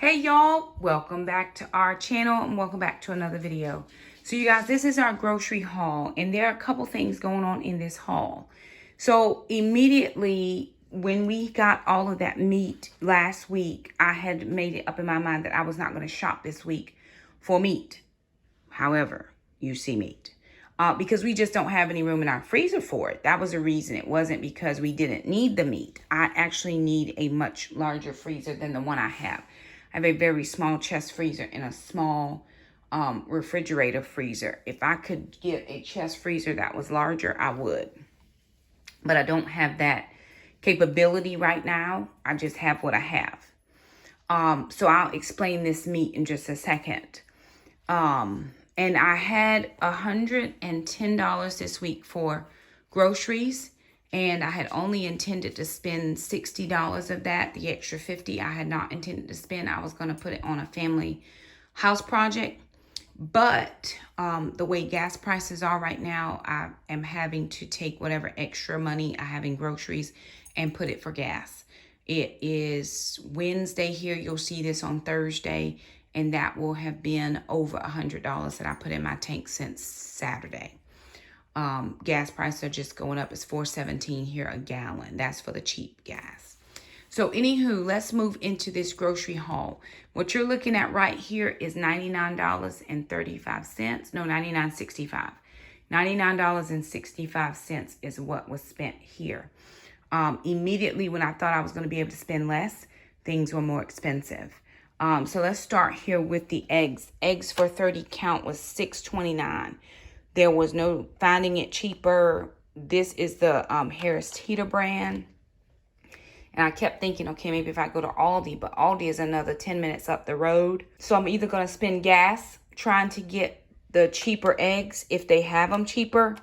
Hey y'all, welcome back to our channel and welcome back to another video. So you guys, this is our grocery haul and there are a couple things going on in this haul. So immediately when we got all of that meat last week, I had made it up in my mind that I was not going to shop this week for meat. However, you see meat. Because we just don't have any room in our freezer for it. That was the reason. It wasn't because we didn't need the meat. I actually need a much larger freezer than the one I have. I have a very small chest freezer and a small refrigerator freezer. If I could get a chest freezer that was larger, I would. But I don't have that capability right now. I just have what I have. So I'll explain this meat in just a second. And I had $110 this week for groceries. And I had only intended to spend $60 of that. The extra $50 I had not intended to spend. I was going to put it on a family house project. But the way gas prices are right now, I am having to take whatever extra money I have in groceries and put it for gas. It is Wednesday here. You'll see this on Thursday. And that will have been over $100 that I put in my tank since Saturday. Gas prices are just going up. It's $4.17 here a gallon. That's for the cheap gas. So anywho, let's move into this grocery haul. What you're looking at right here is $99.35. No, $99.65. $99.65 is what was spent here. Immediately when I thought I was going to be able to spend less, things were more expensive. So let's start here with the eggs. Eggs for 30 count was $6.29. There was no finding it cheaper. This is the Harris Teeter brand. And I kept thinking, okay, maybe if I go to Aldi, but Aldi is another 10 minutes up the road. So I'm either going to spend gas trying to get the cheaper eggs if they have them cheaper,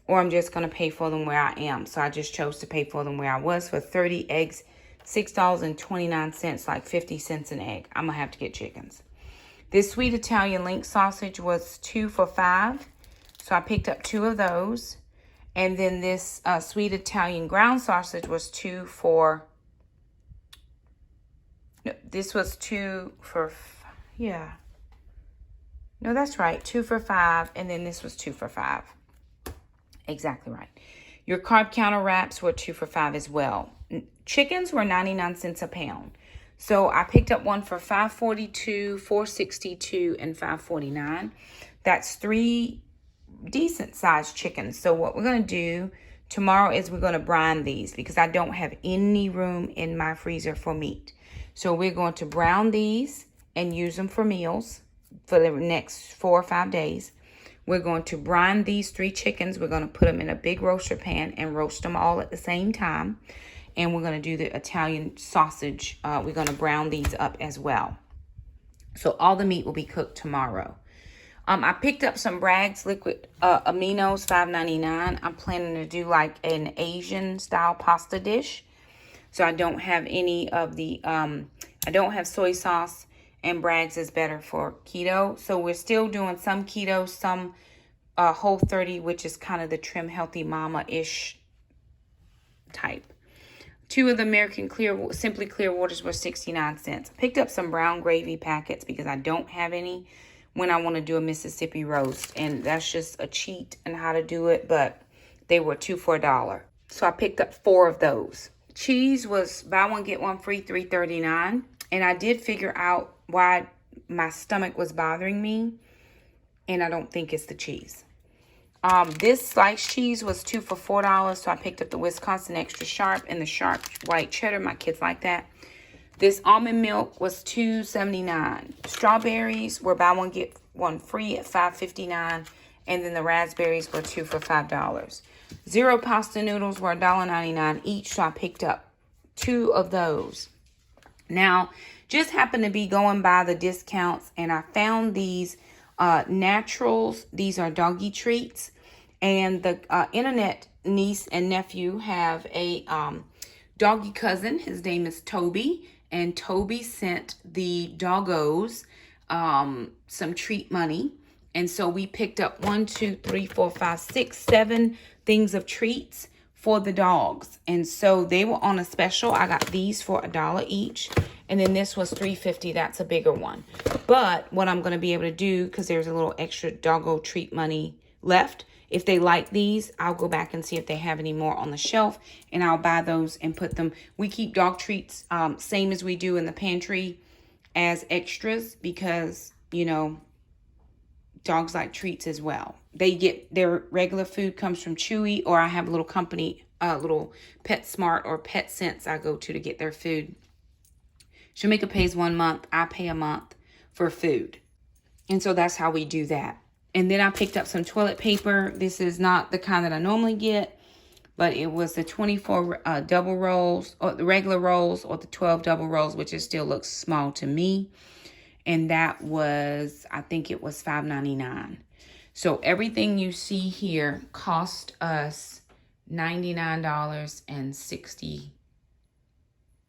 or I'm just going to pay for them where I am. So I just chose to pay for them where I was. For 30 eggs, $6.29, like 50 cents an egg. I'm going to have to get chickens. This sweet Italian link sausage was 2 for $5. So I picked up 2 of those. And then this sweet Italian ground sausage was 2 for... No, this was 2 for... Yeah. No, that's right. 2 for $5. And then this was 2 for $5. Exactly right. Your carb counter wraps were 2 for $5 as well. Chickens were 99 cents a pound. So I picked up one for $5.42, $4.62, and $5.49. That's 3 decent sized chickens. So what we're going to do tomorrow is we're going to brine these because I don't have any room in my freezer for meat. So we're going to brown these and use them for meals for the next 4 or 5 days. We're going to brine these 3 chickens. We're going to put them in a big roaster pan and roast them all at the same time. And we're going to do the Italian sausage. We're going to brown these up as well. So all the meat will be cooked tomorrow. I picked up some Bragg's liquid aminos, $5.99. I'm planning to do like an Asian style pasta dish. So I don't have any of the, I don't have soy sauce, and Bragg's is better for keto. So we're still doing some keto, some Whole30, which is kind of the trim healthy mama-ish type. 2 of the American Simply Clear waters were 69 cents. I picked up some brown gravy packets because I don't have any when I want to do a Mississippi roast. And that's just a cheat on how to do it, but they were 2 for $1. So I picked up 4 of those. Cheese was buy one, get one free, $3.39. And I did figure out why my stomach was bothering me. And I don't think it's the cheese. This sliced cheese was 2 for $4. So I picked up the Wisconsin Extra Sharp and the Sharp White Cheddar. My kids like that. This almond milk was $2.79. Strawberries were buy one, get one free at $5.59. And then the raspberries were 2 for $5. Zero pasta noodles were $1.99 each. So I picked up 2 of those. Now, just happened to be going by the discounts. And I found these naturals. These are doggy treats. And the internet niece and nephew have a doggy cousin. His name is Toby. And Toby sent the doggos some treat money. And so we picked up 1, 2, 3, 4, 5, 6, 7 things of treats for the dogs. And so they were on a special. I got these for $1 each. And then this was $3.50. That's a bigger one. But what I'm going to be able to do, because there's a little extra doggo treat money left, if they like these, I'll go back and see if they have any more on the shelf, and I'll buy those and put them. We keep dog treats same as we do in the pantry as extras because, you know, dogs like treats as well. They get their regular food comes from Chewy, or I have a little company, little PetSmart or PetSense I go to get their food. Shamika pays 1 month. I pay a month for food. And so that's how we do that. And then I picked up some toilet paper. This is not the kind that I normally get, but it was the 24 double rolls, or the regular rolls, or the 12 double rolls, which it still looks small to me. And that was, I think it was $5.99. So everything you see here cost us $99.65.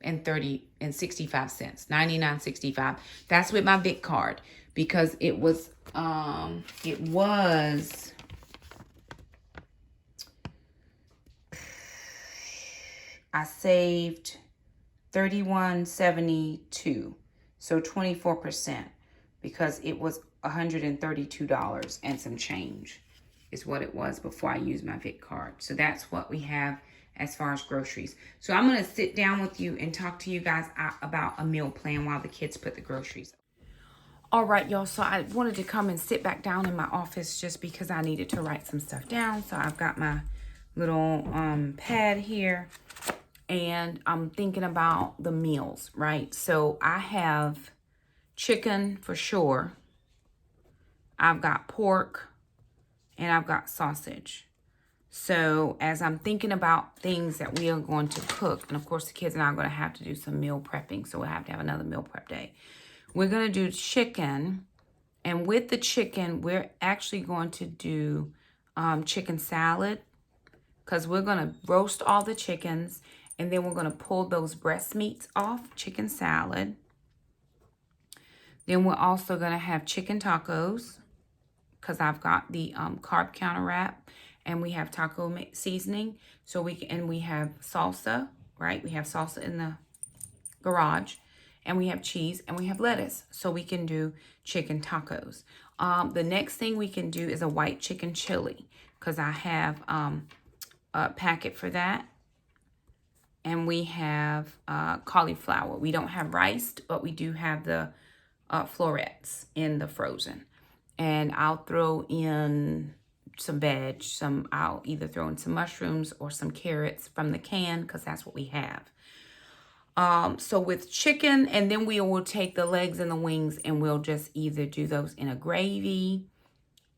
$99.65. That's with my Vic card, because it was I saved $31.72, so 24%, because it was $132 and some change is what it was before I used my Vic card. So that's what we have as far as groceries. So I'm going to sit down with you and talk to you guys about a meal plan while the kids put the groceries. All right, y'all. So I wanted to come and sit back down in my office just because I needed to write some stuff down. So I've got my little pad here, and I'm thinking about the meals, right? So I have chicken for sure. I've got pork, and I've got sausage. So as I'm thinking about things that we are going to cook, and of course the kids and I are going to have to do some meal prepping, so we'll have to have another meal prep day. We're going to do chicken, and with the chicken, we're actually going to do chicken salad, because we're going to roast all the chickens, and then we're going to pull those breast meats off, chicken salad. Then we're also going to have chicken tacos, because I've got the carb counter wrap, and we have taco seasoning. So we have salsa, right? We have salsa in the garage, and we have cheese, and we have lettuce. So we can do chicken tacos. The next thing we can do is a white chicken chili, because I have a packet for that. And we have cauliflower. We don't have rice, but we do have the florets in the frozen. And I'll throw in some veg. I'll either throw in some mushrooms or some carrots from the can, because that's what we have. So with chicken, and then we will take the legs and the wings, and we'll just either do those in a gravy,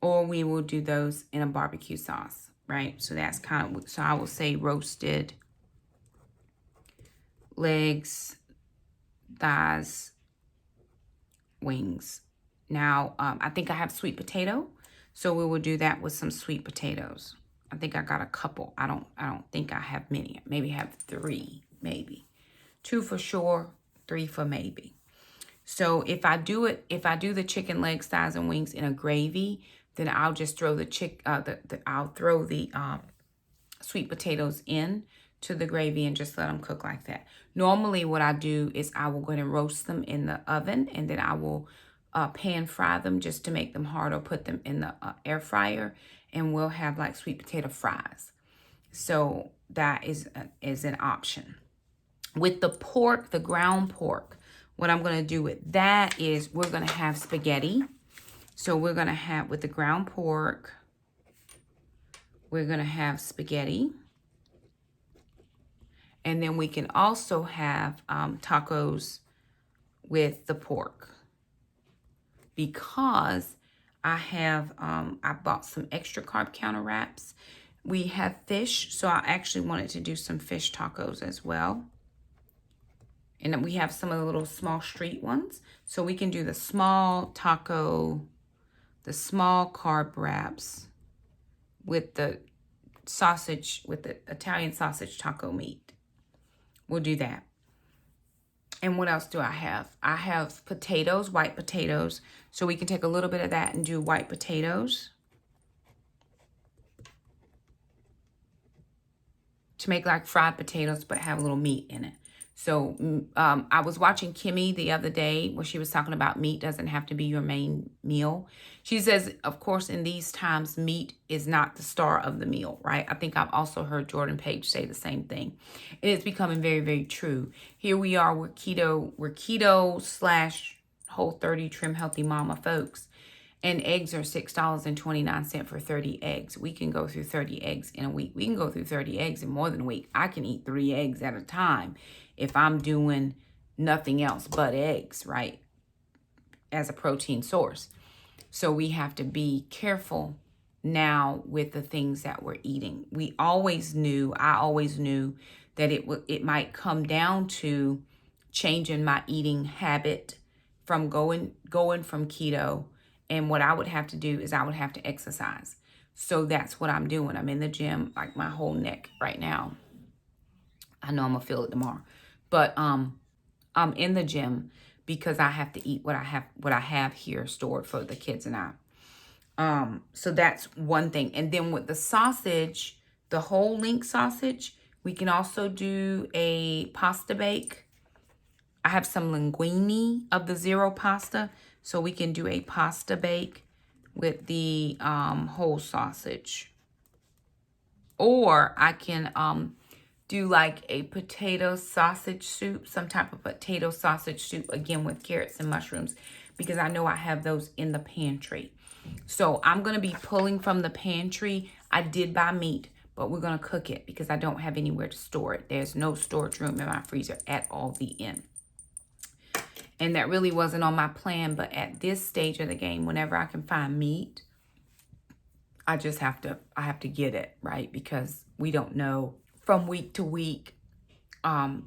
or we will do those in a barbecue sauce, right? So that's kind of, so I will say roasted legs, thighs, wings. Now, I think I have sweet potato, so we will do that with some sweet potatoes. I think I got a couple. I don't think I have many. Maybe I have 3, maybe 2 for sure, 3 for maybe. So if I do the chicken legs, thighs, and wings in a gravy, then I'll just throw I'll throw the sweet potatoes in to the gravy and just let them cook like that. Normally what I do is I will go ahead and roast them in the oven, and then I will pan fry them just to make them hard, or put them in the air fryer, and we'll have like sweet potato fries. So that is an option. With the pork, the ground pork, what I'm going to do with that is we're going to have spaghetti. So we're going to have, with the ground pork, we're going to have spaghetti. And then we can also have tacos with the pork, because I have, I bought some extra carb counter wraps. We have fish, so I actually wanted to do some fish tacos as well. And then we have some of the little small street ones. So we can do the small taco, the small carb wraps with the sausage, with the Italian sausage taco meat. We'll do that. And what else do I have? I have potatoes, white potatoes. So we can take a little bit of that and do white potatoes to make like fried potatoes, but have a little meat in it. So I was watching Kimmy the other day where she was talking about meat doesn't have to be your main meal. She says, of course, in these times, meat is not the star of the meal, right? I think I've also heard Jordan Page say the same thing. And it's becoming very, very true. Here we are, we're keto slash Whole30 Trim Healthy Mama folks. And eggs are $6.29 for 30 eggs. We can go through 30 eggs in a week. We can go through 30 eggs in more than a week. I can eat 3 eggs at a time if I'm doing nothing else but eggs, right? As a protein source. So we have to be careful now with the things that we're eating. I always knew that it might come down to changing my eating habit from going from keto. And what I would have to do is I would have to exercise. So that's what I'm doing. I'm in the gym, like my whole neck right now. I know I'm gonna feel it tomorrow. But I'm in the gym because I have to eat what I have here stored for the kids and I. So that's one thing. And then with the sausage, the whole link sausage, we can also do a pasta bake. I have some linguine of the zero pasta. So we can do a pasta bake with the whole sausage. Or I can do like a potato sausage soup, some type of potato sausage soup, again with carrots and mushrooms, because I know I have those in the pantry. So I'm going to be pulling from the pantry. I did buy meat, but we're going to cook it because I don't have anywhere to store it. There's no storage room in my freezer at all the end. And that really wasn't on my plan, but at this stage of the game, whenever I can find meat, I have to get it, right? Because we don't know from week to week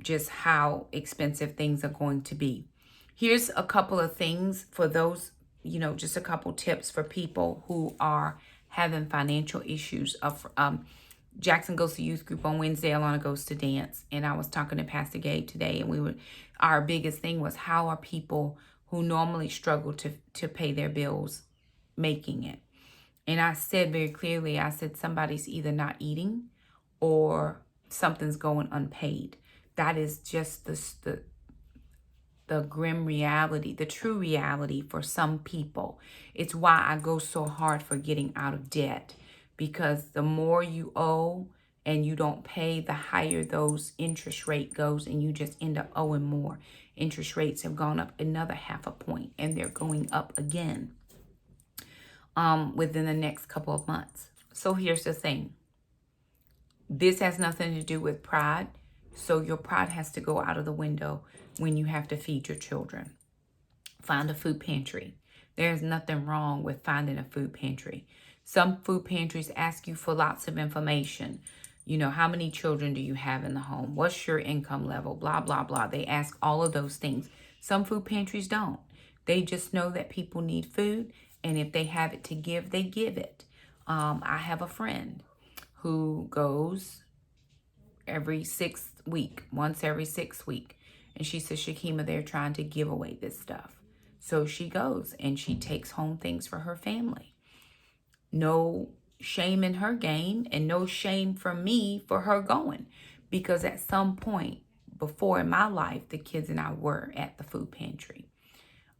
just how expensive things are going to be. Here's a couple of things for those, just a couple tips for people who are having financial issues. Jackson goes to youth group on Wednesday. Alana goes to dance. And I was talking to Pastor Gabe today, and our biggest thing was, how are people who normally struggle to pay their bills making it? And I said very clearly, I said, somebody's either not eating or something's going unpaid. That is just the grim reality, the true reality for some people. It's why I go so hard for getting out of debt, because the more you owe and you don't pay, the higher those interest rate goes, and you just end up owing more. Interest rates have gone up another 0.5 point, and they're going up again within the next couple of months. So here's the thing. This has nothing to do with pride. So your pride has to go out of the window when you have to feed your children. Find a food pantry. There's nothing wrong with finding a food pantry. Some food pantries ask you for lots of information. How many children do you have in the home? What's your income level? Blah, blah, blah. They ask all of those things. Some food pantries don't. They just know that people need food, and if they have it to give, they give it. I have a friend who goes once every 6 weeks. And she says, Shakema, they're trying to give away this stuff. So she goes and she takes home things for her family. No shame in her game, and no shame from me for her going. Because at some point before in my life, the kids and I were at the food pantry.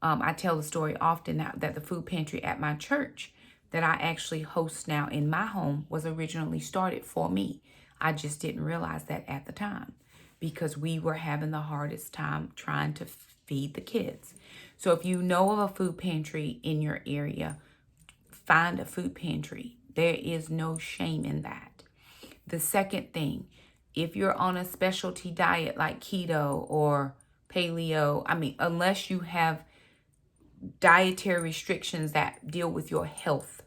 I tell the story often now that the food pantry at my church that I actually host now in my home was originally started for me. I just didn't realize that at the time, because we were having the hardest time trying to feed the kids. So if you know of a food pantry in your area, find a food pantry. There is no shame in that. The second thing, if you're on a specialty diet like keto or paleo, unless you have dietary restrictions that deal with your health,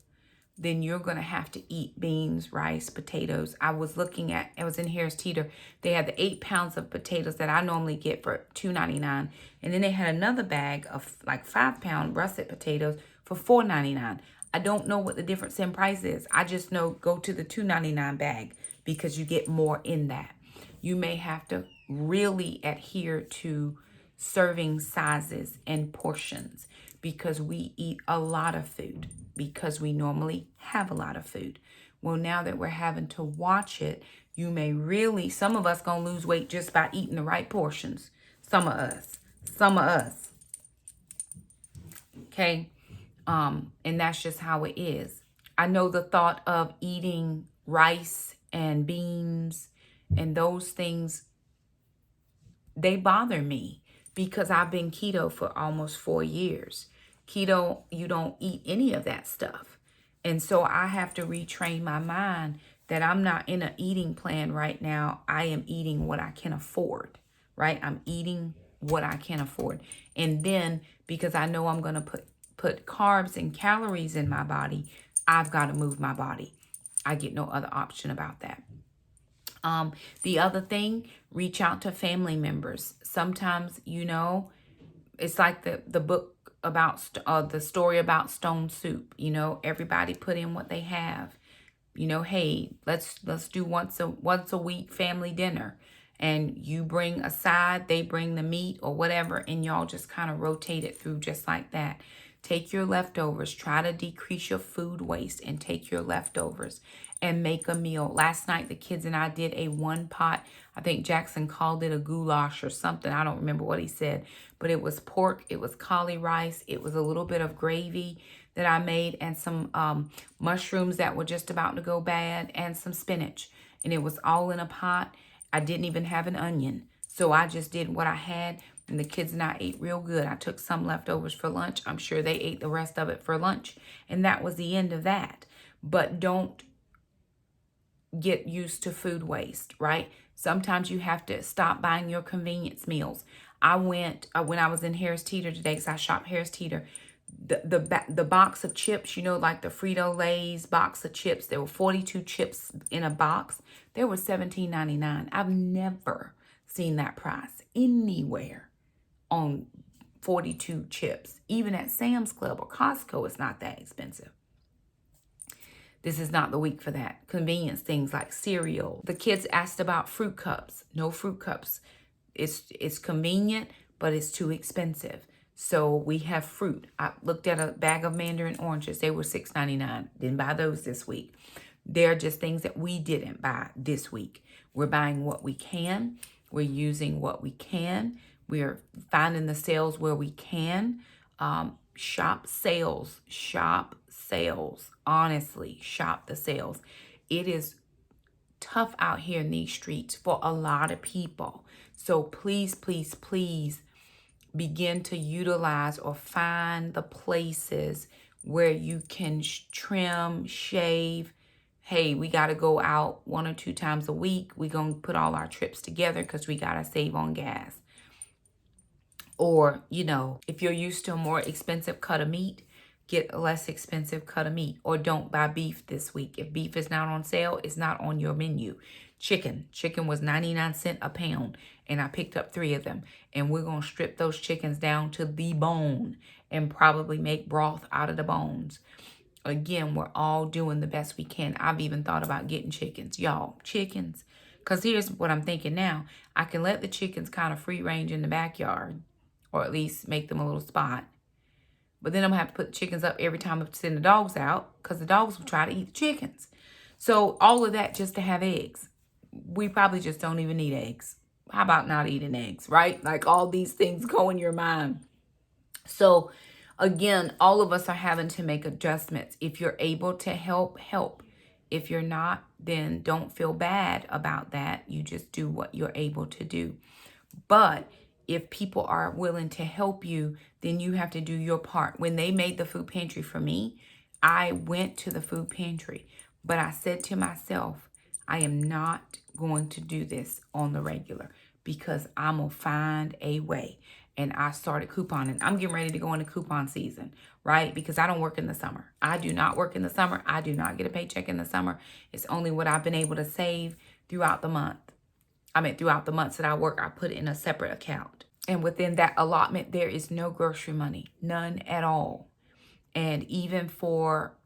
then you're going to have to eat beans, rice, potatoes. I was in Harris Teeter. They had the 8 pounds of potatoes that I normally get for $2.99. And then they had another bag of like 5-pound russet potatoes for $4.99. I don't know what the difference in price is. I just know go to the $2.99 bag because you get more in that. You may have to really adhere to serving sizes and portions, because we eat a lot of food because we normally have a lot of food. Well, now that we're having to watch it, You may really, some of us gonna lose weight just by eating the right portions. Some of us. Okay. And that's just how it is. I know the thought of eating rice and beans and those things, they bother me because I've been keto for almost 4 years. Keto, you don't eat any of that stuff. And so I have to retrain my mind that I'm not in an eating plan right now. I am eating what I can afford, right? I'm eating what I can afford. And then because I know I'm going to put carbs and calories in my body, I've got to move my body. I get no other option about that. The other thing, reach out to family members. Sometimes, you know, it's like the book about the story about stone soup. You know, everybody put in what they have. You know, hey, let's do once a week family dinner, and you bring a side, they bring the meat or whatever, and y'all just kind of rotate it through just like that. Take your leftovers. Try to decrease your food waste and take your leftovers and make a meal. Last night, the kids and I did a 1-pot. I think Jackson called it a goulash or something. I don't remember what he said, but it was pork. It was Kaale rice. It was a little bit of gravy that I made and some mushrooms that were just about to go bad and some spinach. And it was all in a pot. I didn't even have an onion. So I just did what I had. And the kids and I ate real good. I took some leftovers for lunch. I'm sure they ate the rest of it for lunch. And that was the end of that. But don't get used to food waste, right? Sometimes you have to stop buying your convenience meals. I went, when I was in Harris Teeter today, because I shop Harris Teeter, the box of chips, you know, like the Frito-Lay's box of chips, there were 42 chips in a box. They were $17.99. I've never seen that price anywhere on 42 chips. Even at Sam's Club or Costco, it's not that expensive. This is not the week for that. Convenience things like cereal. The kids asked about fruit cups. No fruit cups. It's convenient, but it's too expensive. So we have fruit. I looked at a bag of mandarin oranges. They were $6.99. Didn't buy those this week. They're just things that we didn't buy this week. We're buying what we can. We're using what we can. We're finding the sales where we can. Shop sales. Honestly, shop the sales. It is tough out here in these streets for a lot of people. So please, please, please begin to utilize or find the places where you can trim, shave. Hey, we got to go out 1 or 2 times a week. We're going to put all our trips together because we got to save on gas. Or, you know, if you're used to a more expensive cut of meat, get a less expensive cut of meat. Or don't buy beef this week. If beef is not on sale, it's not on your menu. Chicken was 99 cents a pound, and I picked up 3 of them. And we're going to strip those chickens down to the bone and probably make broth out of the bones. Again, we're all doing the best we can. I've even thought about getting chickens. Y'all, chickens. Because here's what I'm thinking now. I can let the chickens kind of free range in the backyard, or at least make them a little spot. But then I'm going to have to put the chickens up every time I send the dogs out, because the dogs will try to eat the chickens. So all of that just to have eggs. We probably just don't even need eggs. How about not eating eggs, right? Like all these things go in your mind. So again, all of us are having to make adjustments. If you're able to help, help. If you're not, then don't feel bad about that. You just do what you're able to do. But if people are willing to help you, then you have to do your part. When they made the food pantry for me, I went to the food pantry. But I said to myself, I am not going to do this on the regular because I'm going to find a way. And I started couponing. I'm getting ready to go into coupon season, right? Because I don't work in the summer. I do not work in the summer. I do not get a paycheck in the summer. It's only what I've been able to save throughout the month. I mean, throughout the months that I work, I put it in a separate account. And within that allotment, there is no grocery money, none at all. And even for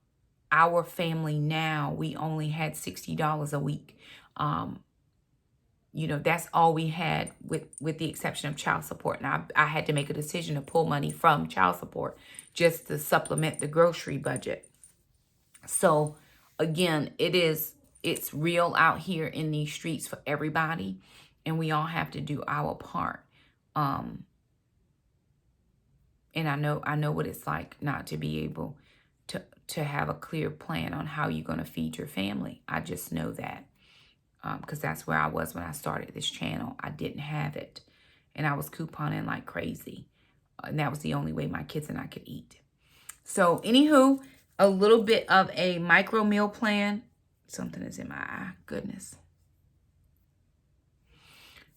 our family now, we only had $60 a week. You know, that's all we had with the exception of child support. Now, I had to make a decision to pull money from child support just to supplement the grocery budget. So, again, it is it's real out here in these streets for everybody, and we all have to do our part. And I know what it's like not to be able to have a clear plan on how you're going to feed your family. I just know that because that's where I was when I started this channel. I didn't have it, and I was couponing like crazy, and that was the only way my kids and I could eat. So anywho, a little bit of a micro meal plan. Something is in my eye. Goodness.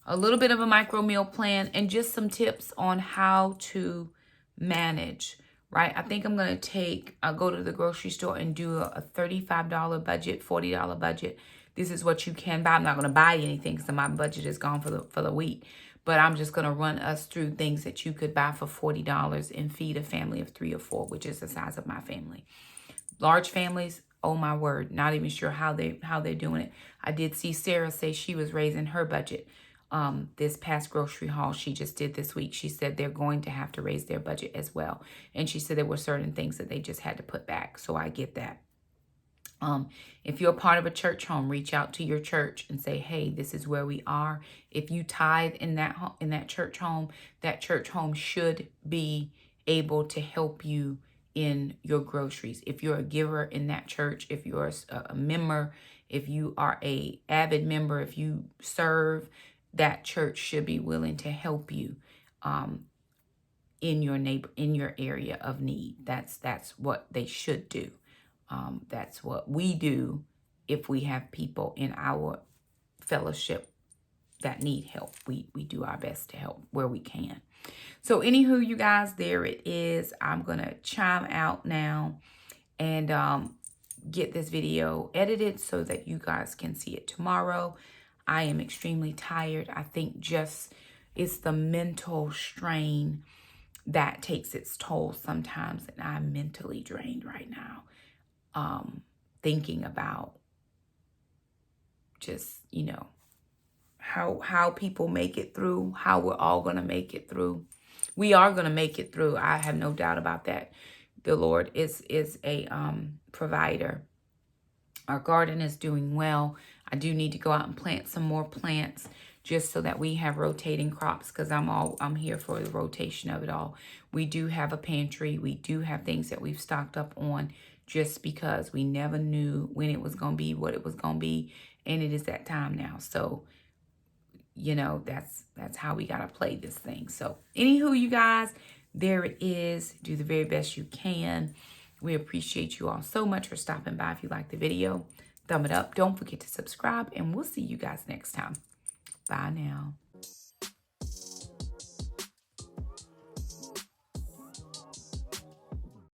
A little bit of a micro meal plan and just some tips on how to manage, right? I think I'm going to I'll go to the grocery store and do a $35 budget, $40 budget. This is what you can buy. I'm not going to buy anything because my budget is gone for the week. But I'm just going to run us through things that you could buy for $40 and feed a family of 3 or 4, which is the size of my family. Large families, oh my word, not even sure how they're doing it. I did see Sarah say she was raising her budget. This past grocery haul she just did this week. She said they're going to have to raise their budget as well. And she said there were certain things that they just had to put back. So I get that. If you're a part of a church home, reach out to your church and say, hey, this is where we are. If you tithe in that church home should be able to help you in your groceries. If you're a giver in that church, if you're a member, if you are a avid member, if you serve, that church should be willing to help you in your area of need. That's what they should do. That's what we do if we have people in our fellowship that need help. We do our best to help where we can. So anywho, you guys, there it is. I'm going to chime out now and get this video edited so that you guys can see it tomorrow. I am extremely tired. I think just it's the mental strain that takes its toll sometimes. And I'm mentally drained right now. Thinking about just, how people make it through, how we're all going to make it through. We are going to make it through. I have no doubt about that. The Lord is a provider. Our garden is doing well. I do need to go out and plant some more plants just so that we have rotating crops because I'm here for the rotation of it all. We do have a pantry. We do have things that we've stocked up on just because we never knew when it was going to be, what it was going to be, and it is that time now. So, that's how we got to play this thing. So, anywho, you guys, there it is. Do the very best you can. We appreciate you all so much for stopping by. If you like the video, thumb it up. Don't forget to subscribe, and we'll see you guys next time. Bye now.